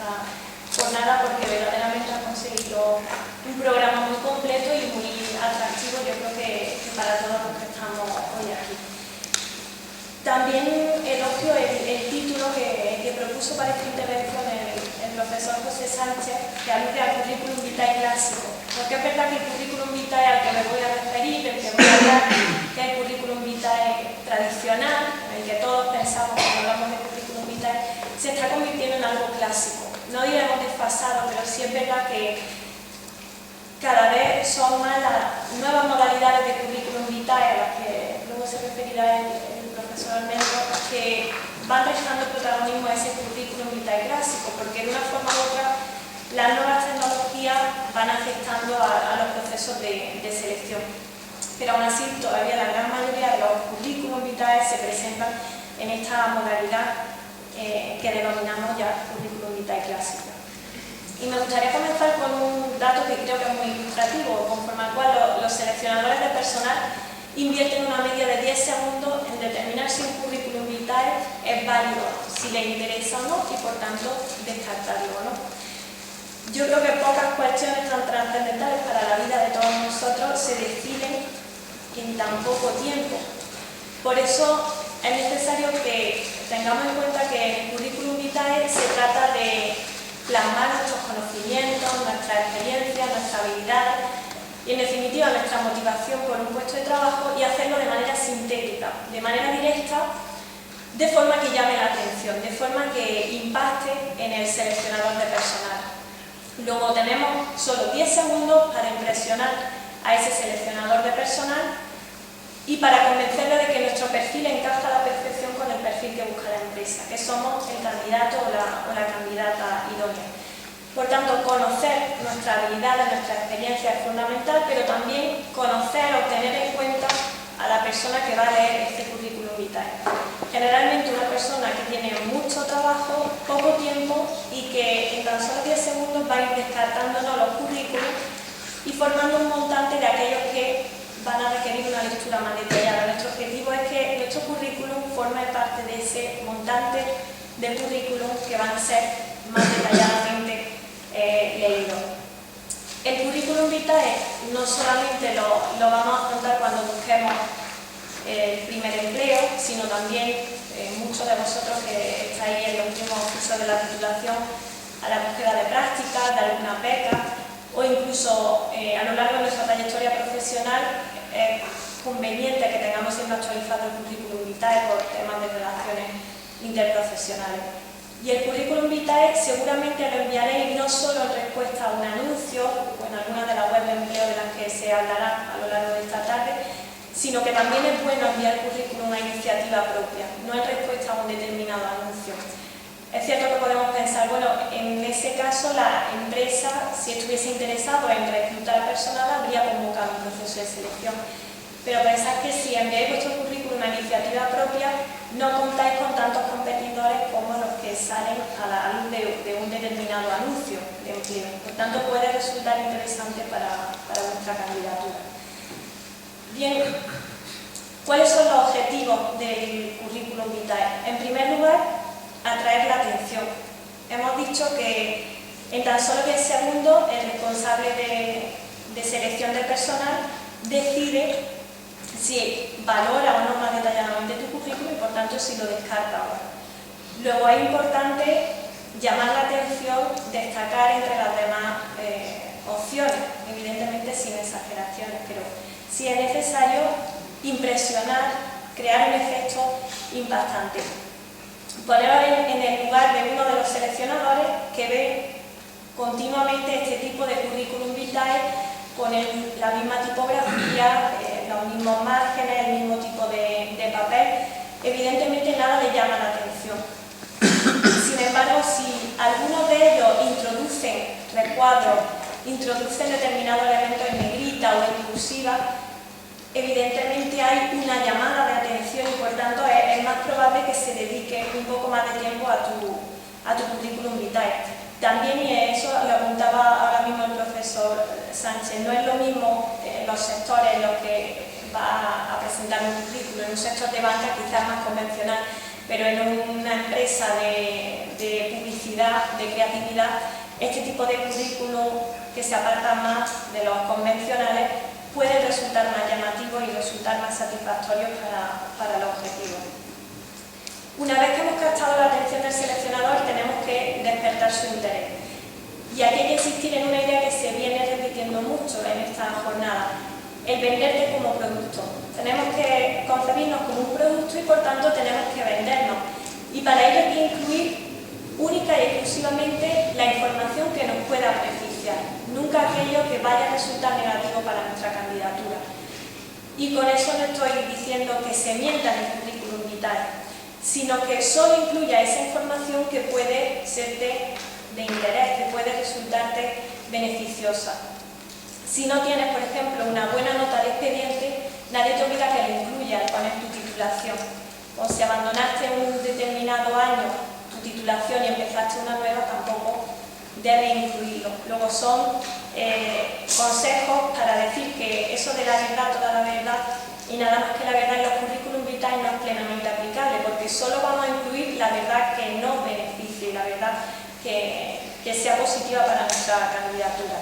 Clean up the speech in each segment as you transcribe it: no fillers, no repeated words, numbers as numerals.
esta jornada, porque verdaderamente ha conseguido un programa muy completo y muy atractivo, yo creo que para todos los que estamos hoy aquí. También elogio el título que propuso para esta intervención el profesor José Sánchez, que alude al currículum vitae clásico, porque es verdad que el currículum vitae al que me voy a referir, el que voy a hablar, que es el currículum vitae tradicional, en el que todos pensamos cuando hablamos de currículum vitae, se está convirtiendo en algo clásico. No diremos desfasado, pero sí es verdad que cada vez son más las nuevas modalidades de currículum vitae, a las que luego se referirá el profesor Almendro, que van restando protagonismo a ese currículum vitae clásico, porque de una forma u otra las nuevas tecnologías van afectando a los procesos de selección. Pero aún así, todavía la gran mayoría de los currículum vitae se presentan en esta modalidad que denominamos ya currículum vitae clásica. Y me gustaría comenzar con un dato que creo que es muy ilustrativo, conforme al cual los seleccionadores de personal invierten una media de 10 segundos en determinar si un currículum vitae es válido, si les interesa o no, y por tanto descartarlo o no. Yo creo que pocas cuestiones tan trascendentales para la vida de todos nosotros se deciden en tan poco tiempo. Por eso es necesario que tengamos en cuenta que el currículum vitae se trata de plasmar nuestros conocimientos, nuestras experiencias, nuestras habilidades y, en definitiva, nuestra motivación por un puesto de trabajo, y hacerlo de manera sintética, de manera directa, de forma que llame la atención, de forma que impacte en el seleccionador de personal. Luego tenemos solo 10 segundos para impresionar a ese seleccionador de personal y para convencerle de que nuestro perfil encaja a la perfección con el perfil que busca la empresa, que somos el candidato o la candidata idónea. Por tanto, conocer nuestras habilidades, nuestra experiencia es fundamental, pero también conocer o tener en cuenta a la persona que va a leer este currículum vitae. Generalmente una persona que tiene mucho trabajo, poco tiempo y que en tan solo 10 segundos va a ir descartándonos los currículums y formando un montante de aquellos que van a requerir una lectura más detallada. Nuestro objetivo es que nuestro currículum forme parte de ese montante de currículum que van a ser más detalladamente leídos. El currículum vitae no solamente lo vamos a afrontar cuando busquemos el primer empleo, sino también muchos de vosotros que estáis en los últimos cursos de la titulación a la búsqueda de prácticas, de algunas becas, o incluso a lo largo de nuestra trayectoria profesional es conveniente que tengamos siempre actualizado el currículum vitae por temas de relaciones interprofesionales. Y el currículum vitae seguramente lo enviaréis no solo en respuesta a un anuncio o en alguna de las webs de empleo de las que se hablará a lo largo de esta tarde, sino que también es bueno enviar currículum a iniciativa propia, no en respuesta a un determinado anuncio. Es cierto que podemos pensar, bueno, en ese caso la empresa, si estuviese interesado en reclutar personal, habría convocado un proceso de selección. Pero pensad que si enviáis vuestro currículum a iniciativa propia, no contáis con tantos competidores como los que salen a la luz de un determinado anuncio de empleo. Por tanto, puede resultar interesante para vuestra candidatura. Bien, ¿cuáles son los objetivos del currículum vitae? En primer lugar, atraer la atención. Hemos dicho que en tan solo 10 segundos el responsable de selección de personal decide si valora o no más detalladamente tu currículum y por tanto si lo descarta o no. Luego es importante llamar la atención, destacar entre las demás opciones, evidentemente sin exageraciones, pero si es necesario impresionar, crear un efecto impactante. Poneros en el lugar de uno de los seleccionadores que ve continuamente este tipo de currículum vitae con la misma tipografía, los mismos márgenes, el mismo tipo de papel. Evidentemente nada le llama la atención. Sin embargo, si algunos de ellos introducen recuadros, introducen determinados elementos en negrita o en cursiva, evidentemente hay una llamada de atención y por tanto es más probable que se dedique un poco más de tiempo a tu currículum vitae. También, y eso lo apuntaba ahora mismo el profesor Sánchez, no es lo mismo los sectores en los que va a presentar un currículum. En un sector de banca quizás más convencional pero en una empresa de publicidad, de creatividad, este tipo de currículum que se aparta más de los convencionales puede resultar más llamativo y resultar más satisfactorio para el objetivo. Una vez que hemos captado la atención del seleccionador, tenemos que despertar su interés. Y aquí hay que insistir en una idea que se viene repitiendo mucho en esta jornada: el venderte como producto. Tenemos que concebirnos como un producto y por tanto tenemos que vendernos. Y para ello hay que incluir única y exclusivamente la información que nos pueda beneficiar, nunca aquello que vaya a resultar negativo para nuestra candidatura. Y con eso no estoy diciendo que se mienta en el currículum vitae, sino que solo incluya esa información que puede serte de interés, que puede resultarte beneficiosa. Si no tienes, por ejemplo, una buena nota de expediente, nadie te obliga a que lo incluya al poner tu titulación. O si abandonaste un determinado año tu titulación y empezaste una nueva, tampoco debes incluirlo. Luego son consejos para decir que eso de la verdad, toda la verdad y nada más que la verdad en los currículum vitae no es plenamente aplicable, porque solo vamos a incluir la verdad que nos beneficie y la verdad que sea positiva para nuestra candidatura.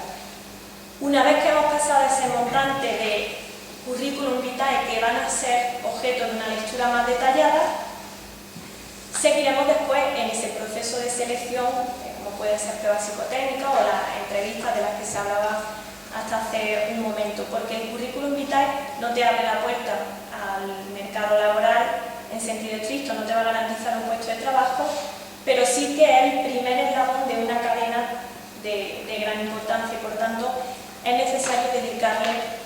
Una vez que hemos pasado ese montante de currículum vitae que van a ser objeto de una lectura más detallada, seguiremos después en ese proceso de selección, como pueden ser pruebas psicotécnicas o las entrevistas de las que se hablaba hasta hace un momento, porque el currículum vitae no te abre la puerta al mercado laboral en sentido estricto, no te va a garantizar un puesto de trabajo, pero sí que es el primer eslabón de una cadena de gran importancia y por tanto es necesario dedicarle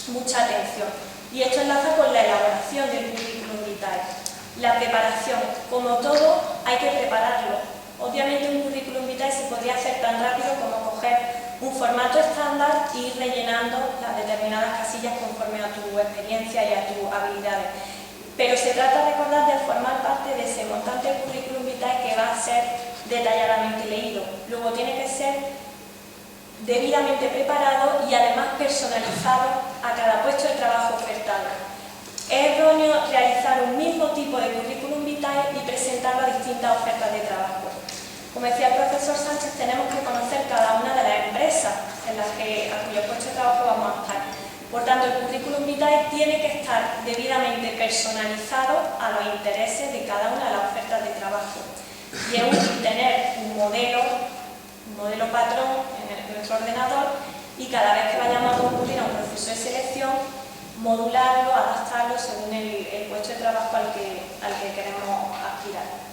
mucha atención. Y esto enlaza con la elaboración del currículum vitae. La preparación, como todo, hay que prepararlo. Obviamente un currículum vitae se podría hacer tan rápido como coger un formato estándar e ir rellenando las determinadas casillas conforme a tu experiencia y a tus habilidades. Pero se trata, de recordar, de formar parte de ese montante del currículum vitae que va a ser detalladamente leído. Luego tiene que ser debidamente preparado y además personalizado a cada puesto de trabajo ofertado. Es erróneo realizar un mismo tipo de currículum vitae y presentarlo a distintas ofertas de trabajo. Como decía el profesor Sánchez, tenemos que conocer cada una de las empresas a cuyo puesto de trabajo vamos a estar. Por tanto, el currículum vitae tiene que estar debidamente personalizado a los intereses de cada una de las ofertas de trabajo. Y es útil tener un modelo patrón en nuestro ordenador y cada vez que vayamos a concurrir a un proceso de selección, modularlo, adaptarlo según el puesto de trabajo al que queremos aspirar.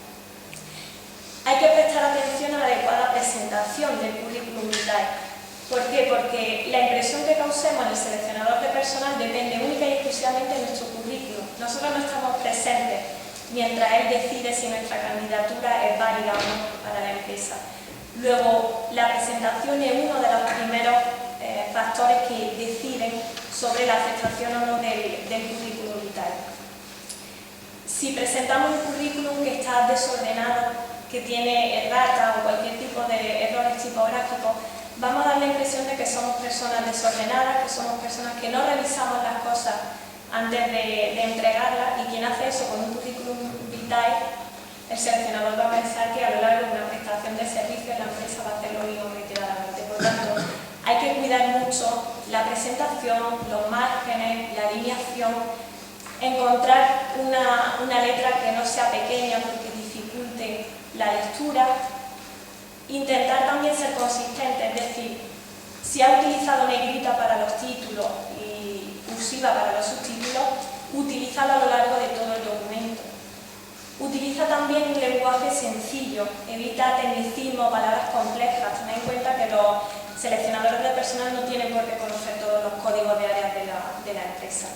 Hay que prestar atención a la adecuada presentación del currículum vitae. ¿Por qué? Porque la impresión que causemos en el seleccionador de personal depende única y exclusivamente de nuestro currículum. Nosotros no estamos presentes mientras él decide si nuestra candidatura es válida o no para la empresa. Luego, la presentación es uno de los primeros factores que deciden sobre la aceptación o no del currículum vitae. Si presentamos un currículum que está desordenado, que tiene errata o cualquier tipo de errores tipográficos, vamos a dar la impresión de que somos personas desordenadas, que somos personas que no revisamos las cosas antes de entregarlas, y quien hace eso con un currículum vitae, el seleccionador va a pensar que a lo largo de una prestación de servicios la empresa va a hacer lo mismo reiteradamente. Por tanto, hay que cuidar mucho la presentación, los márgenes, la alineación, encontrar una letra que no sea pequeña porque dificulte la lectura, intentar también ser consistente, es decir, si ha utilizado negrita para los títulos y cursiva para los subtítulos, utilízalo a lo largo de todo el documento. Utiliza también un lenguaje sencillo, evita tecnicismo, palabras complejas. Tened en cuenta que los seleccionadores de personal no tienen por qué conocer todos los códigos de áreas de la empresa.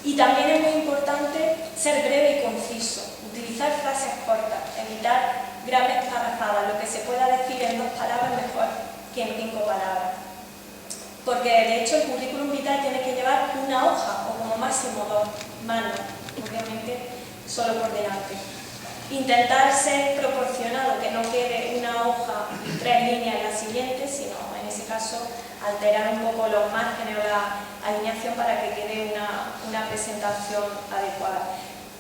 Y también es muy importante ser breve y conciso, utilizar frases cortas, evitar grandes parrafadas, lo que se pueda decir en 2 palabras mejor que en 5 palabras. Porque de hecho el currículum vitae tiene que llevar una hoja o como máximo 2 manos, obviamente solo por delante. Intentar ser proporcionado, que no quede una hoja y 3 líneas en la siguiente, sino en ese caso alterar un poco los márgenes o la alineación para que quede una presentación adecuada.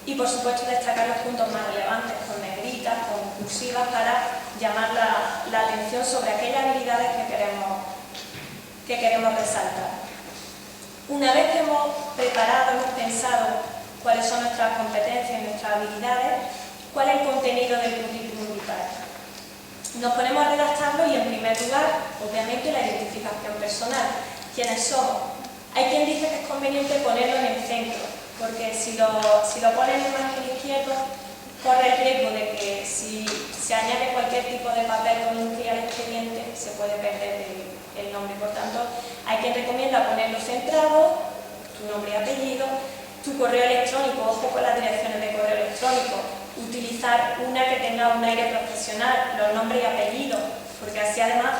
y por supuesto destacar los puntos más relevantes con negritas, con cursivas, para llamar la atención sobre aquellas habilidades que queremos resaltar. Una vez que hemos preparado, hemos pensado cuáles son nuestras competencias y nuestras habilidades, cuál es el contenido del currículum vitae. Nos ponemos a redactarlo y, en primer lugar, obviamente, la identificación personal. ¿Quiénes somos? Hay quien dice que es conveniente ponerlo en el centro, porque si lo pones en el margen izquierdo, corre el riesgo de que si se añade cualquier tipo de papel con un al expediente, se puede perder el nombre. Por tanto, hay quien recomienda ponerlo centrado, tu nombre y apellido, tu correo electrónico, ojo con las direcciones de correo electrónico, utilizar una que tenga un aire profesional, los nombres y apellidos, porque así además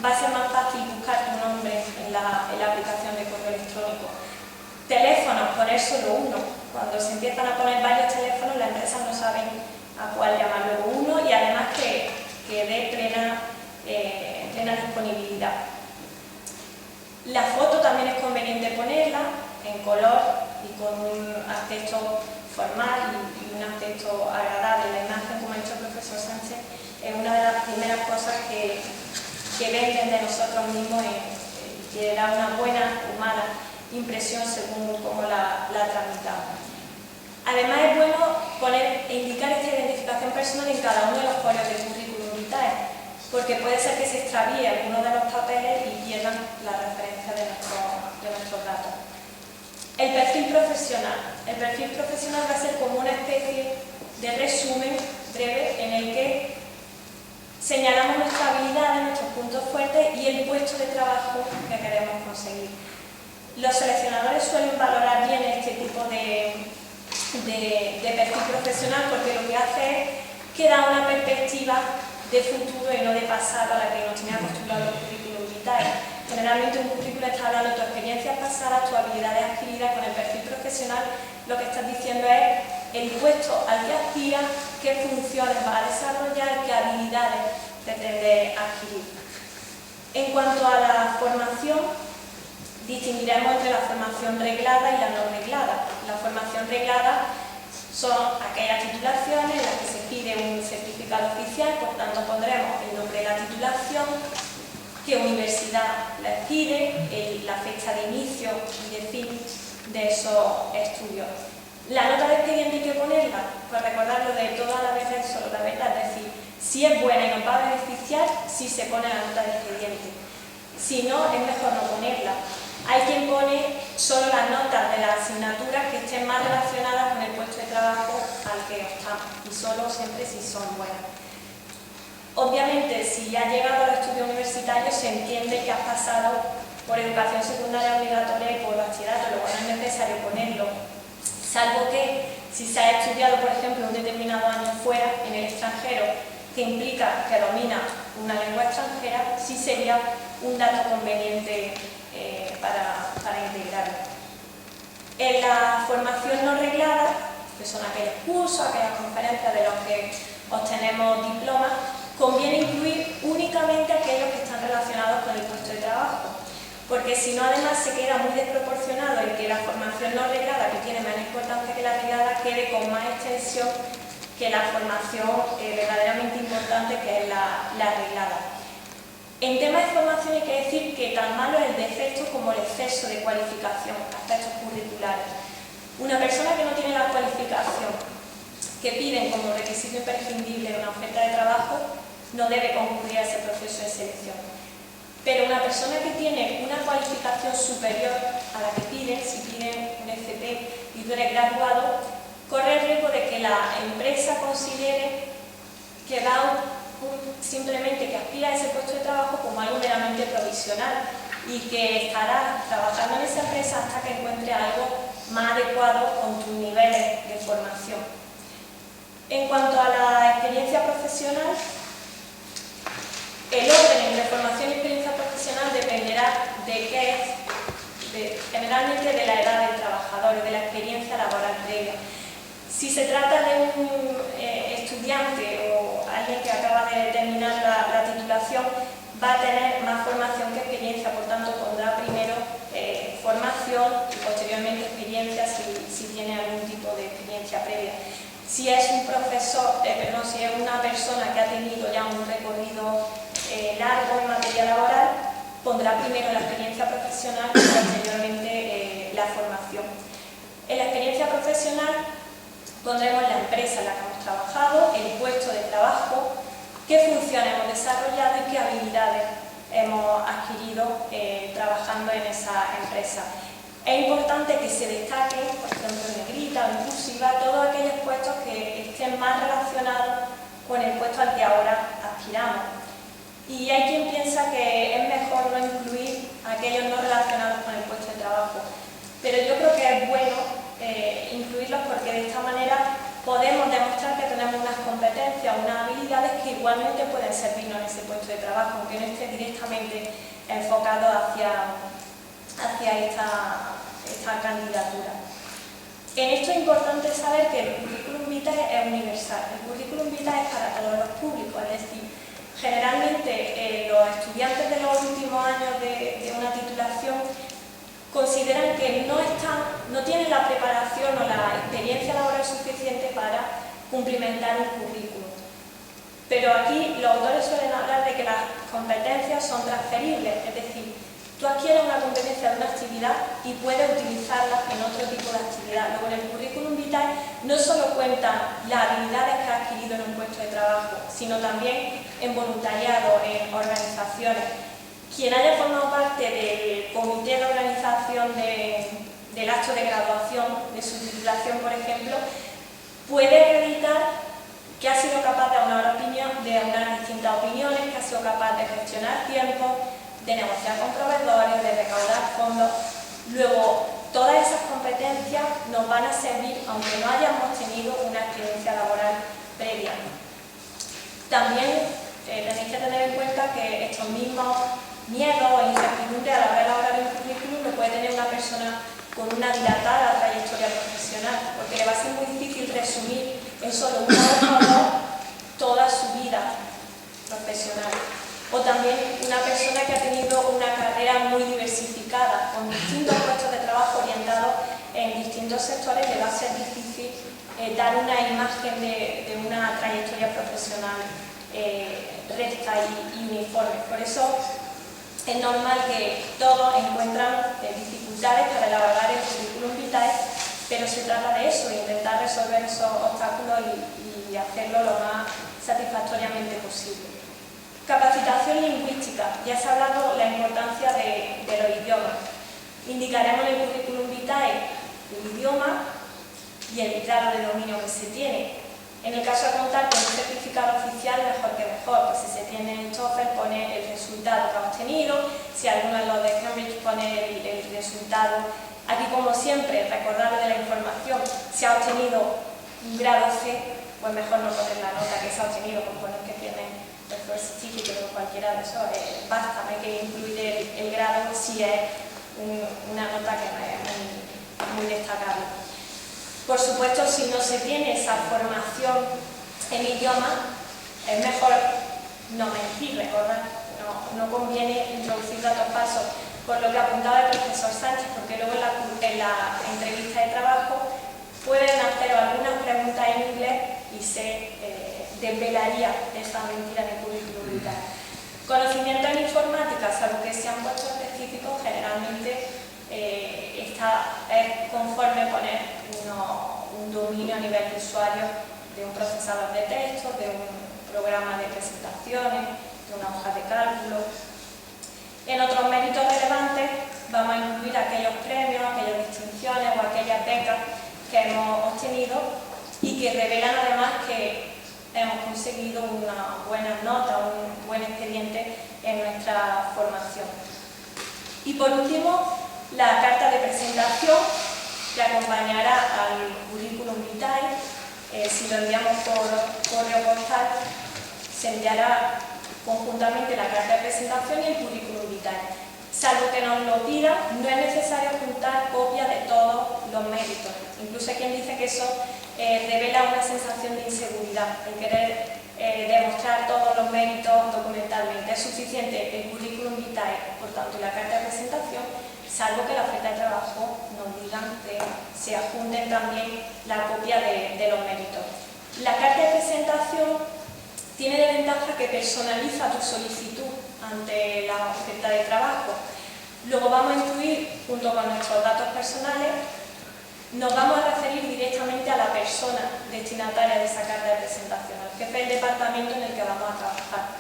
va a ser más fácil buscar tu nombre en la aplicación de correo electrónico. Teléfonos, poner solo uno. Cuando se empiezan a poner varios teléfonos, las empresas no saben a cuál llamar luego uno, y además que dé plena disponibilidad. La foto también es conveniente ponerla en color y con un aspecto formal y un aspecto agradable. La imagen, como ha dicho el profesor Sánchez, es una de las primeras cosas que venden de nosotros mismos y que da una buena o mala impresión según cómo la tramitamos. Además, es bueno indicar esta identificación personal en cada uno de los folios del currículum vitae, porque puede ser que se extravíe alguno de los papeles y pierdan la referencia de nuestros datos. El perfil profesional. El perfil profesional va a ser como una especie de resumen breve en el que señalamos nuestras habilidades, nuestros puntos fuertes y el puesto de trabajo que queremos conseguir. Los seleccionadores suelen valorar bien este tipo de perfil profesional, porque lo que hace es que da una perspectiva de futuro y no de pasado a la que nos tenía acostumbrados los currículum vitae. Generalmente un currículum está hablando de tus experiencias pasadas, tus habilidades adquiridas. Con el perfil profesional lo que estás diciendo es el puesto al que aspiras, qué funciones vas a desarrollar, qué habilidades pretendes adquirir. En cuanto a la formación, distinguiremos entre la formación reglada y la no reglada. La formación reglada son aquellas titulaciones en las que se pide un certificado oficial, por tanto pondremos el nombre de la titulación, qué universidad la pide, la fecha de inicio y de fin de esos estudios. La nota de expediente hay que ponerla, pues recordarlo de toda la verdad y solo la verdad, es decir, si es buena y nos va a beneficiar, sí se pone la nota de expediente. Si no, es mejor no ponerla. Hay quien pone solo las notas de las asignaturas que estén más relacionadas con el puesto de trabajo al que optamos, y solo siempre si son buenas. Obviamente, si has llegado a los estudios universitarios, se entiende que has pasado por educación secundaria obligatoria y por bachillerato, luego no es necesario ponerlo, salvo que si se ha estudiado, por ejemplo, un determinado año fuera, en el extranjero, que implica que domina una lengua extranjera, sí sería un dato conveniente para integrarlo. En la formación no reglada, que son aquellos cursos, aquellas conferencias de los que obtenemos diplomas, conviene incluir únicamente aquellos que están relacionados con el puesto de trabajo, porque si no, además se queda muy desproporcionado el que la formación no reglada, que tiene menos importancia que la reglada, quede con más extensión que la formación verdaderamente importante, que es la reglada. En tema de formación hay que decir que tan malo es el defecto como el exceso de cualificación, aspectos curriculares. Una persona que no tiene la cualificación que piden como requisito imprescindible de una oferta de trabajo no debe concurrir a ese proceso de selección. Pero una persona que tiene una cualificación superior a la que piden, si piden un FP y tú eres graduado, corre el riesgo de que la empresa considere que va simplemente que aspira a ese puesto de trabajo como algo meramente provisional y que estará trabajando en esa empresa hasta que encuentre algo más adecuado con tus niveles de formación. En cuanto a la experiencia profesional, el orden entre formación y experiencia profesional dependerá generalmente de la edad del trabajador y de la experiencia laboral previa. Si se trata de un estudiante o alguien que acaba de terminar la titulación, va a tener más formación que experiencia, por tanto pondrá primero formación y posteriormente experiencia si tiene algún tipo de experiencia previa. Si es un profesor, si es una persona que ha tenido ya un recorrido largo en materia laboral, pondrá primero la experiencia profesional y posteriormente la formación. En la experiencia profesional pondremos la empresa en la que hemos trabajado, el puesto de trabajo, qué funciones hemos desarrollado y qué habilidades hemos adquirido trabajando en esa empresa. Es importante que se destaque, por ejemplo, en negrita o en cursiva, todos aquellos puestos que estén más relacionados con el puesto al que ahora aspiramos. Y hay quien piensa que es mejor no incluir aquellos no relacionados con el puesto de trabajo. Pero yo creo que es bueno incluirlos porque de esta manera podemos demostrar que tenemos unas competencias, unas habilidades que igualmente pueden servirnos en ese puesto de trabajo, aunque no esté directamente enfocado hacia esta candidatura. En esto es importante saber que el currículum vitae es universal. El currículum vitae es para todos los públicos, es decir, generalmente los estudiantes de los últimos años de una titulación consideran que no tienen la preparación o la experiencia laboral suficiente para cumplimentar un currículum. Pero aquí los autores suelen hablar de que las competencias son transferibles, es decir, tú adquieres una competencia de una actividad y puedes utilizarla en otro tipo de actividad. Luego en el currículum vitae no solo cuentan las habilidades que has adquirido en un puesto de trabajo, sino también en voluntariado, en organizaciones. Quien haya formado parte del comité de organización del acto de graduación, de su titulación, por ejemplo, puede acreditar que ha sido capaz de aunar distintas opiniones, que ha sido capaz de gestionar tiempo, de negociar con proveedores, de recaudar fondos. Luego, todas esas competencias nos van a servir aunque no hayamos tenido una experiencia laboral previa. También tenéis que tener en cuenta que estos mismos miedos o incertidumbres a la hora de elaborar el currículum lo puede tener una persona con una dilatada trayectoria profesional, porque le va a ser muy difícil resumir en solo una hoja o dos toda su vida profesional. O también una persona que ha tenido una carrera muy diversificada, con distintos puestos de trabajo orientados en distintos sectores, le va a ser difícil dar una imagen de una trayectoria profesional recta y uniforme. Por eso es normal que todos encuentran dificultades para elaborar el currículum vitae, pero se trata de eso, de intentar resolver esos obstáculos y hacerlo lo más satisfactoriamente posible. Capacitación lingüística. Ya se ha hablado de la importancia de los idiomas. Indicaremos en el currículum vitae el idioma y el grado de dominio que se tiene. En el caso de contar con un certificado oficial, mejor que mejor, pues si se tiene el TOEFL pone el resultado que ha obtenido, si alguno de los de Cambridge pone el resultado. Aquí, como siempre, recordarle de la información, si ha obtenido un grado C, pues mejor no poner la nota que se ha obtenido, con poner que tiene el first certificate o cualquiera de eso, basta, no hay que incluir el grado si es una nota que no es muy destacable. Por supuesto, si no se tiene esa formación en idioma, es mejor no mentir, recordar, no conviene introducir datos falsos, por lo que apuntaba el profesor Sánchez, porque luego en la entrevista de trabajo pueden hacer algunas preguntas en inglés y se desvelaría esa mentira en el currículum vitae. Conocimiento en informática, salvo que sean puestos específicos, generalmente es conforme poner un dominio a nivel de usuario de un procesador de textos, de un programa de presentaciones, de una hoja de cálculo. En otros méritos relevantes vamos a incluir aquellos premios, aquellas distinciones o aquellas becas que hemos obtenido y que revelan además que hemos conseguido una buena nota, un buen expediente en nuestra formación. Y por último, la carta de presentación que acompañará al currículum vitae. Si lo enviamos por correo postal, se enviará conjuntamente la carta de presentación y el currículum vitae. Salvo que nos lo pidan, no es necesario juntar copias de todos los méritos. Incluso hay quien dice que eso revela una sensación de inseguridad, el querer demostrar todos los méritos documentalmente. Es suficiente el currículum vitae, por tanto, y la carta de presentación, salvo que la oferta de trabajo nos digan que se adjunten también la copia de los méritos. La carta de presentación tiene de ventaja que personaliza tu solicitud ante la oferta de trabajo. Luego vamos a incluir, junto con nuestros datos personales, nos vamos a referir directamente a la persona destinataria de esa carta de presentación, al jefe del departamento en el que vamos a trabajar.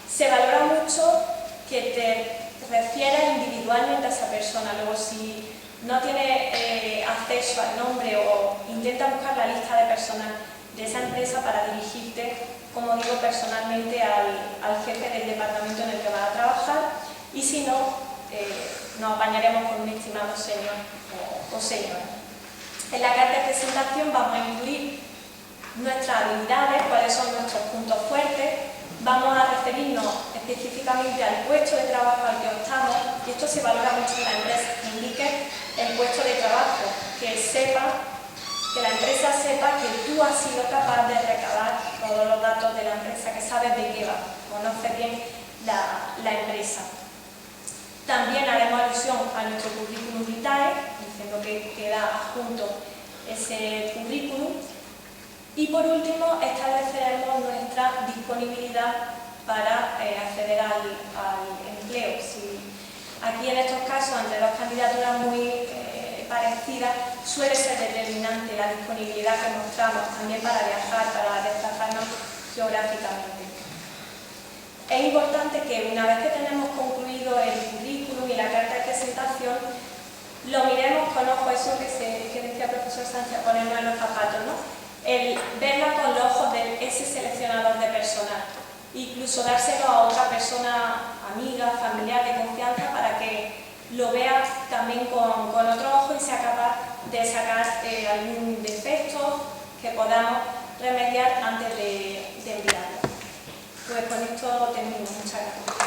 Se valora mucho que te refieras individualmente a esa persona. Luego, si no tienes acceso al nombre o intenta buscar la lista de personas de esa empresa para dirigirte, como digo, personalmente al jefe del departamento en el que vas a trabajar, y si no, nos apañaremos con un estimado señor o señora. En la carta de presentación vamos a incluir nuestras habilidades, cuáles son nuestros puntos fuertes, vamos a referirnos específicamente al puesto de trabajo al que optamos, y esto se valora mucho en la empresa, que indique el puesto de trabajo, que la empresa sepa que tú has sido capaz de recabar todos los datos de la empresa, que sabes de qué va, conoces bien la empresa. También haremos alusión a nuestro currículum vitae, diciendo que queda adjunto ese currículum. Y por último, estableceremos nuestra disponibilidad para acceder al empleo. Si aquí en estos casos, ante dos candidaturas muy parecidas, suele ser determinante la disponibilidad que mostramos también para viajar, para desplazarnos geográficamente. Es importante que una vez que tenemos concluido el currículum y la carta de presentación, lo miremos con ojo, eso que decía el profesor Sánchez, ponernos en los zapatos, ¿no? El verla con los ojos de ese seleccionador de personal, incluso dárselo a otra persona, amiga, familiar de confianza, para que lo vea también con otro ojo y sea capaz de sacar algún defecto que podamos remediar antes de enviarlo. Pues con esto termino. Muchas gracias.